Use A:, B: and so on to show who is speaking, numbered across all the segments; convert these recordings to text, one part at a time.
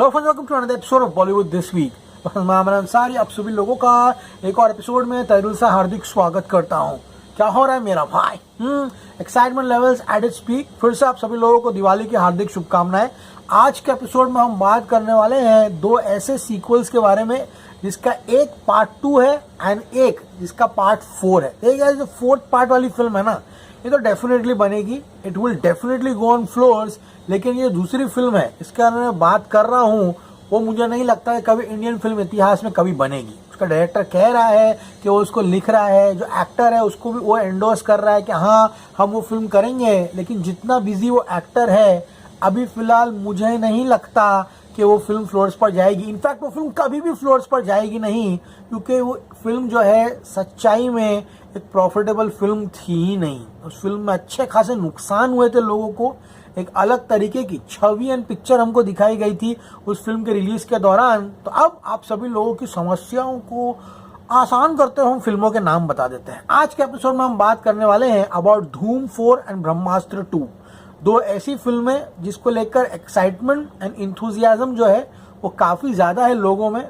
A: Hello friends, welcome to another episode of Bollywood this week. मैं अमन अंसारी आप सभी लोगों का एक और एपिसोड में तहे दिल से हार्दिक स्वागत करता हूं। क्या हो रहा है मेरा भाई? Excitement levels at its peak. फिर से आप सभी लोगों को दिवाली की हार्दिक शुभकामनाएं। आज के एपिसोड में हम बात करने वाले हैं दो ऐसे सीक्वल्स के बारे में जिसका एक पार्ट 2 है एंड एक जिसका पार्ट 4 है। देखिए, जो फोर्थ पार्ट वाली फिल्म है ना, ये तो डेफिनेटली बनेगी, it will definitely go on floors. लेकिन ये दूसरी फिल्म है, इसके बारे में बात कर रहा हूँ, वो मुझे नहीं लगता है कभी इंडियन फिल्म इतिहास में कभी बनेगी। उसका डायरेक्टर कह रहा है कि वो उसको लिख रहा है, जो एक्टर है उसको भी वो एंडोर्स कर रहा है कि हाँ हम वो फिल्म करेंगे। लेकिन जितना बिजी वो एक्टर है, अभी फिलहाल मुझे नहीं लगता कि वो फिल्म फ्लोर्स पर जाएगी। इनफैक्ट वो फिल्म कभी भी फ्लोर्स पर जाएगी नहीं, क्योंकि वो फिल्म जो है सच्चाई में एक प्रॉफिटेबल फिल्म थी ही नहीं। उस फिल्म में अच्छे खासे नुकसान हुए थे लोगों को। एक अलग तरीके की छवि एंड पिक्चर हमको दिखाई गई थी उस फिल्म के रिलीज के दौरान। तो अब आप सभी लोगों की समस्याओं को आसान करते हुए हम फिल्मों के नाम बता देते हैं। आज के एपिसोड में हम बात करने वाले हैं अबाउट धूम 4 एंड ब्रह्मास्त्र 2। दो ऐसी फिल्में जिसको लेकर एक्साइटमेंट एंड इंथुजियाज्म जो है वो काफी ज्यादा है लोगों में।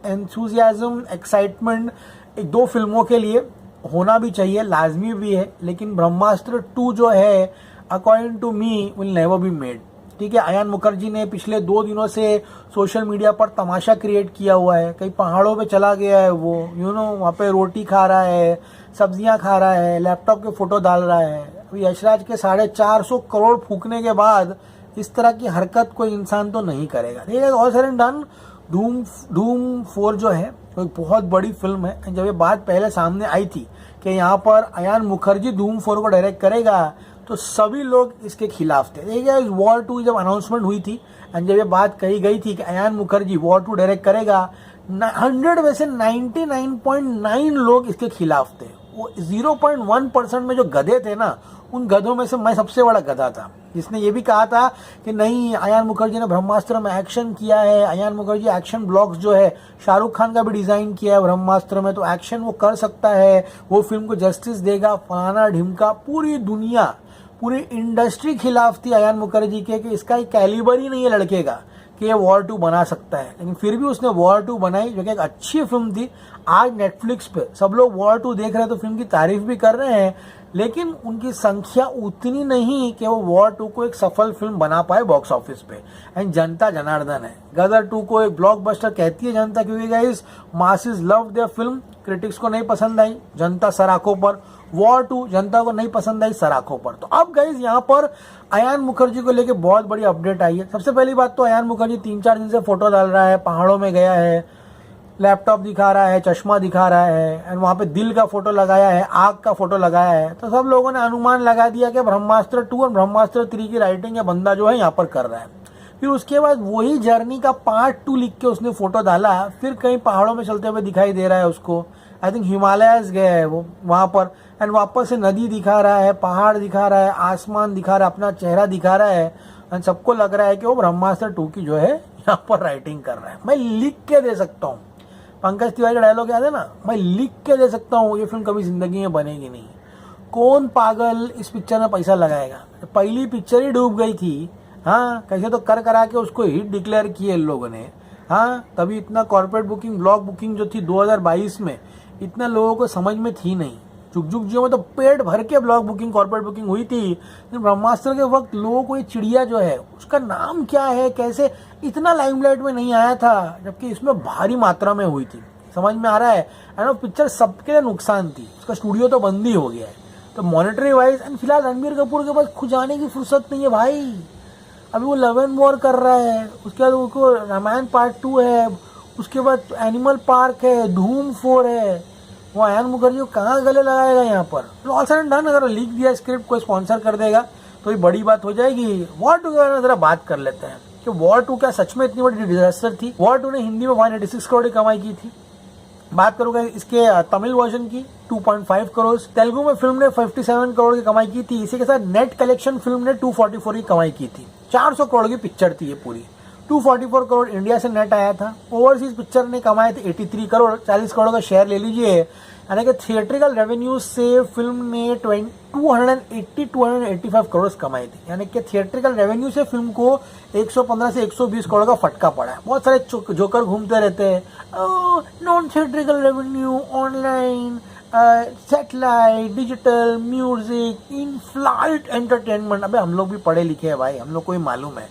A: एंथुजियाज्म, एक्साइटमेंट एक दो फिल्मों के लिए होना भी चाहिए, लाजमी भी है। लेकिन ब्रह्मास्त्र 2 जो है according to me will never be made. ठीक है, अयान मुखर्जी ने पिछले 2 दिनों से सोशल मीडिया पर तमाशा क्रिएट किया हुआ है। कई पहाड़ों पे चला गया है वो, वहाँ पे रोटी खा रहा है, सब्जियां खा रहा है, लैपटॉप के फोटो डाल रहा है। अभी यशराज के 450 करोड़ फूकने के बाद इस तरह की हरकत कोई इंसान तो नहीं करेगा। ठीक है, ऑल सेड एंड डन, धूम 4 जो है वो एक बहुत बड़ी फिल्म है। जब ये बात पहले सामने आई थी कि यहाँ पर अयान मुखर्जी धूम 4 को डायरेक्ट करेगा, तो सभी लोग इसके खिलाफ थे। देखिए, वॉर 2 जब अनाउंसमेंट हुई थी एंड जब ये बात कही गई थी कि अयान मुखर्जी वॉर 2 डायरेक्ट करेगा, 100 में से 99.9 लोग इसके खिलाफ थे। वो 0.1% में जो गधे थे ना, उन गधों में से मैं सबसे बड़ा गधा था, जिसने ये भी कहा था कि नहीं, अयान मुखर्जी ने ब्रह्मास्त्र में एक्शन किया है। अयान मुखर्जी एक्शन ब्लॉक्स जो है शाहरुख खान का भी डिजाइन किया है ब्रह्मास्त्र में, तो एक्शन वो कर सकता है, वो फिल्म को जस्टिस देगा, फलाना ढिमका। पूरी दुनिया, पूरी इंडस्ट्री खिलाफ थी अयान मुखर्जी के कि इसका एक कैलिबर ही नहीं है लड़के का कि ये वॉर 2 बना सकता है। लेकिन फिर भी उसने वॉर 2 बनाई, जो कि एक अच्छी फिल्म थी। आज नेटफ्लिक्स पे सब लोग वॉर 2 देख रहे हैं, तो फिल्म की तारीफ भी कर रहे हैं, लेकिन उनकी संख्या उतनी नहीं कि वो वॉर 2 को एक सफल फिल्म बना पाए बॉक्स ऑफिस पे। एंड जनता जनार्दन है, गदर 2 को एक ब्लॉकबस्टर कहती है जनता, क्योंकि guys masses love there film. Critics को नहीं पसंद आई, जनता सराखों पर। वॉर 2 जनता को नहीं पसंद आई, सराखों पर। तो अब गाइस यहाँ पर अयान मुखर्जी को लेके बहुत बड़ी अपडेट आई है। सबसे पहली बात तो अयान मुखर्जी 3-4 दिन से फोटो डाल रहा है, पहाड़ों में गया है, लैपटॉप दिखा रहा है, चश्मा दिखा रहा है, एंड वहां पे दिल का फोटो लगाया है, आग का फोटो लगाया है। तो सब लोगों ने अनुमान लगा दिया कि ब्रह्मास्त्र 2 और ब्रह्मास्त्र 3 की राइटिंग ये बंदा जो है यहाँ पर कर रहा है। फिर उसके बाद वही जर्नी का पार्ट 2 लिख के उसने फोटो डाला, फिर कहीं पहाड़ों में चलते हुए दिखाई दे रहा है उसको। आई थिंक हिमालयस गया है वो वहां पर, एंड वापस से नदी दिखा रहा है, पहाड़ दिखा रहा है, आसमान दिखा रहा है, अपना चेहरा दिखा रहा है, एंड सबको लग रहा है कि वो ब्रह्मास्त्र 2 की जो है यहाँ पर राइटिंग कर रहा है। मैं लिख के दे सकता हूँ, पंकज तिवारी का डायलॉग याद है ना, मैं लिख के दे सकता हूँ ये फिल्म कभी जिंदगी में बनेगी नहीं। कौन पागल इस पिक्चर में पैसा लगाएगा? पहली पिक्चर ही डूब गई थी। हाँ, कैसे तो कर करा के उसको हिट डिक्लेयर किए लोगों ने। हाँ, तभी इतना कॉर्पोरेट बुकिंग, ब्लॉक बुकिंग जो थी 2022 में, इतना लोगों को समझ में थी नहीं। झुकझुक जियो में तो पेट भर के ब्लॉक बुकिंग, कॉर्पोरेट बुकिंग हुई थी। ब्रह्मास्त्र के वक्त लोगों को ये चिड़िया जो है उसका नाम क्या है, कैसे इतना लाइमलाइट में नहीं आया था, जबकि इसमें भारी मात्रा में हुई थी। समझ में आ रहा है? एंड पिक्चर सबके लिए नुकसान थी। उसका स्टूडियो तो बंद ही हो गया है, तो मॉनेटरी वाइज। एंड फिलहाल रणबीर कपूर के पास खुद जाने की फुर्सत नहीं है भाई। अभी वो लव एंड वॉर कर रहा है, उसके बाद उसको रामायण पार्ट 2 है, उसके बाद एनिमल पार्क है, धूम 4 है। वो अयान मुखर्जी को कहाँ गले लगाएगा यहाँ पर? ऑल सेड एंड डन, अगर लीक दिया स्क्रिप्ट कोई स्पॉन्सर कर देगा तो ये बड़ी बात हो जाएगी। वॉर 2 के बारे में जरा बात कर लेते हैं कि वॉर 2 क्या सच में इतनी बड़ी डिजास्टर थी? वॉर 2 ने हिंदी में 186 करोड़ की कमाई की थी। बात करूंगा इसके तमिल वर्जन की, 2.5 करोड़। तेलुगु में फिल्म ने 57 करोड़ की कमाई की थी। इसी के साथ नेट कलेक्शन फिल्म ने 244 की कमाई की थी। 400 करोड़ की पिक्चर थी ये पूरी। 244 करोड़ इंडिया से नेट आया था। ओवरसीज पिक्चर ने कमाए थे 83 करोड़, 40 करोड़ का शेयर ले लीजिए। यानी कि थिएट्रिकल रेवेन्यू से फिल्म ने 285 करोड़ कमाई थी। यानी कि थिएट्रिकल रेवेन्यू से फिल्म को 115 से 120 करोड़ का फटका पड़ा है। बहुत सारे जोकर घूमते रहते हैं, non theatrical revenue, online, satellite, digital, music, in flight entertainment. अबे हम लोग भी पढ़े लिखे हैं भाई, हम लोग को ही मालूम है।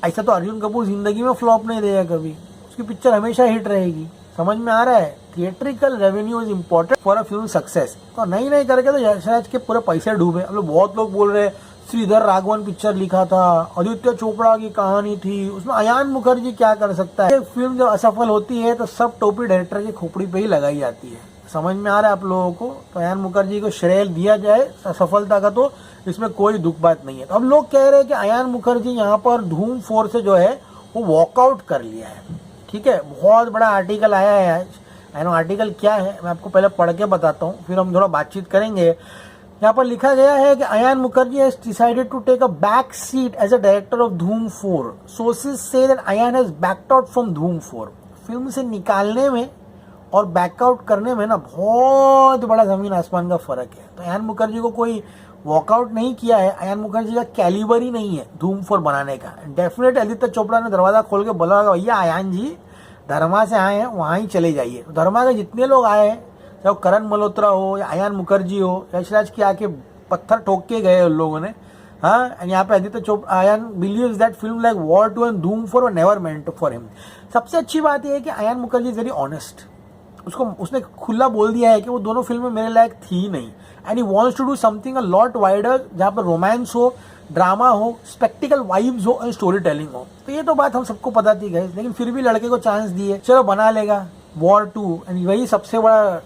A: ऐसा तो अर्जुन कपूर जिंदगी में फ्लॉप नहीं देगा कभी, उसकी पिक्चर हमेशा हिट रहेगी। समझ में आ रहा है? Theatrical revenue is important for a film success. तो नहीं करके तो यशराज के पूरे पैसे डूबे। अब बहुत लोग बोल रहे हैं श्रीधर राघवन पिक्चर लिखा था, आदित्य चोपड़ा की कहानी थी, उसमें अयान मुखर्जी क्या कर सकता है। फिल्म जब असफल होती है तो सब टोपी डायरेक्टर की खोपड़ी पे ही लगाई जाती है। समझ में आ रहा है आप लोगों को? तो अयान मुखर्जी को श्रेय दिया जाए सफलता का, तो इसमें कोई दुख बात नहीं है। तो अब लोग कह रहे हैं कि अयान मुखर्जी यहाँ पर धूम 4 से जो है वो वॉकआउट कर लिया है। ठीक है, बहुत बड़ा आर्टिकल आया है आज। आर्टिकल क्या है मैं आपको पहले पढ़ के बताता हूँ, फिर हम थोड़ा बातचीत करेंगे। यहाँ पर लिखा गया है कि Ayan Mukherjee has decided to take a back seat as a director of Dhoom 4। Sources से that Ayan has backed out from Dhoom 4। Film से निकालने में और बैकआउट करने में ना बहुत बड़ा जमीन आसमान का फर्क है। तो अयान मुखर्जी को कोई वॉकआउट नहीं किया है, अयान मुखर्जी का कैलिबर ही नहीं है धूम 4 बनाने का। डेफिनेट आदित्य चोपड़ा ने दरवाजा खोल के बोला होगा, भैया अयान जी धर्मा से आए हैं, वहां ही चले जाइए। तो धर्मा के जितने लोग आए हैं, चाहे करण मल्होत्रा हो या अयान मुखर्जी हो, यशराज के आके पत्थर ठोक के गए उन लोगों ने। हाँ, यहाँ पे Aditya Chopra Ayan believes that film like War 2 and Dhoom 4 were never meant for him. सबसे अच्छी बात यह है कि Ayan Mukherjee is very honest. उसने खुला बोल दिया है कि वो दोनों फिल्में मेरे लायक थी नहीं, and he wants to do something a lot wider, जहां पर रोमांस हो, ड्रामा हो, स्पेक्टिकल वाइब्स हो और स्टोरी टेलिंग हो। तो ये तो बात हम सबको पता थी गाइस, लेकिन फिर भी लड़के को चांस दिए, चलो बना लेगा वॉर 2। एंड वही सबसे बड़ा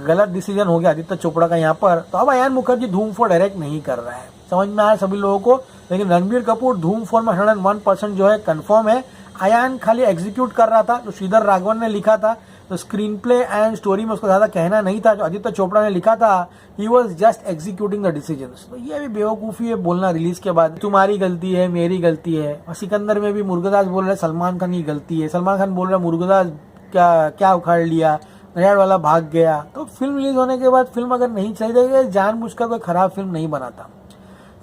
A: गलत डिसीजन हो गया आदित्य चोपड़ा का यहाँ पर। तो अब अयान मुखर्जी धूम 4 डायरेक्ट नहीं कर रहा है, समझ में आया सभी लोगों को। लेकिन रणबीर कपूर धूम 4 में 101% जो है कंफर्म है। अयान खाली एग्जीक्यूट कर रहा था जो श्रीधर राघवन ने लिखा था। तो स्क्रीन प्ले एंड स्टोरी में उसको ज्यादा कहना नहीं था, जो आदित्य चोपड़ा ने लिखा था he was just executing the decisions. तो ये भी बेवकूफी है बोलना रिलीज के बाद, तुम्हारी गलती है, मेरी गलती है। और सिकंदर में भी मुर्गदास बोल रहे सलमान खान की गलती है, सलमान खान बोल रहे मुर्गदास क्या उखाड़ लिया, नया वाला भाग गया। तो फिल्म रिलीज होने के बाद फिल्म अगर नहीं चली जाएगी, जानबूझकर कोई खराब फिल्म नहीं बनाता,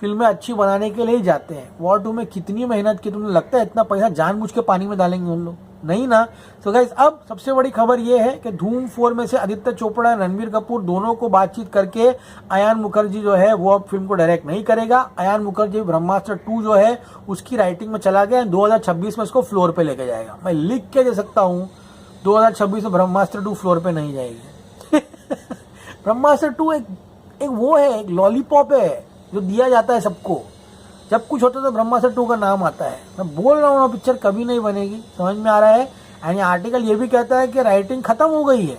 A: फिल्में अच्छी बनाने के लिए ही जाते हैं। वॉर 2 में कितनी मेहनत की, तुम्हें लगता है इतना पैसा जानबूझ के पानी में डालेंगे उन लोग? नहीं ना। सो गाइस, अब सबसे बड़ी खबर यह है कि धूम 4 में से आदित्य चोपड़ा, रणबीर कपूर दोनों को बातचीत करके अयान मुखर्जी जो है वो अब फिल्म को डायरेक्ट नहीं करेगा। अयान मुखर्जी ब्रह्मास्त्र 2 जो है उसकी राइटिंग में चला गया, 2026 में इसको फ्लोर पे लेके जाएगा। मैं लिख के दे सकता हूँ 2026 में ब्रह्मास्त्र 2 फ्लोर पे नहीं जाएगी। ब्रह्मास्त्र 2 एक वो है, एक लॉलीपॉप है जो दिया जाता है सबको। जब कुछ होता है तो ब्रह्मास्त्र 2 का नाम आता है। मैं बोल रहा हूँ पिक्चर कभी नहीं बनेगी, समझ में आ रहा है। एंड आर्टिकल ये भी कहता है कि राइटिंग खत्म हो गई है,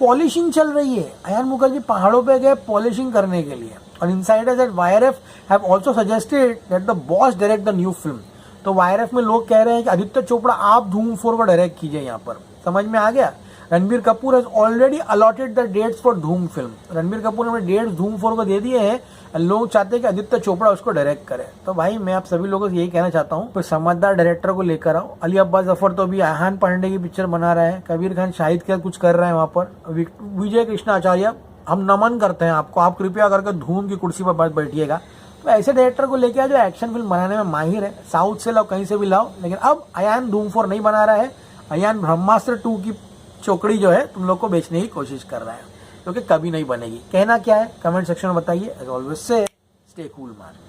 A: पॉलिशिंग चल रही है। अयान मुखर्जी पहाड़ों पे गए पॉलिशिंग करने के लिए। और insiders at YRF have also suggested that the boss direct the new film. तो वाईआरएफ में लोग कह रहे हैं कि आदित्य चोपड़ा आप धूम 4 को डायरेक्ट कीजिए। यहाँ पर समझ में आ गया। Ranbir Kapoor has already allotted the dates for Dhoom film. Ranbir Kapoor ने अपने डेट्स धूम 4 को दे दिए हैं। लोग चाहते हैं कि आदित्य चोपड़ा उसको डायरेक्ट करे। तो भाई मैं आप सभी लोगों से यही कहना चाहता हूँ, कोई समझदार डायरेक्टर को लेकर आओ। अली अब्बास जफर तो अभी अहान पांडे की पिक्चर बना रहा है, कबीर खान शाहिद के कुछ कर रहे हैं वहां पर, विजय कृष्णा आचार्य, हम नमन करते हैं आपको, आप कृपया करके धूम की कुर्सी पर बैठिएगा। तो ऐसे डायरेक्टर को लेके आओ जो एक्शन फिल्म बनाने में माहिर है। साउथ से लाओ, कहीं से भी लाओ। लेकिन अब अयान धूम 4 नहीं बना रहा है, अयान ब्रह्मास्त्र 2 की चौकड़ी जो है तुम लोग को बेचने की कोशिश कर रहा है, क्योंकि कभी नहीं बनेगी। कहना क्या है कमेंट सेक्शन में बताइए। As always so stay cool man.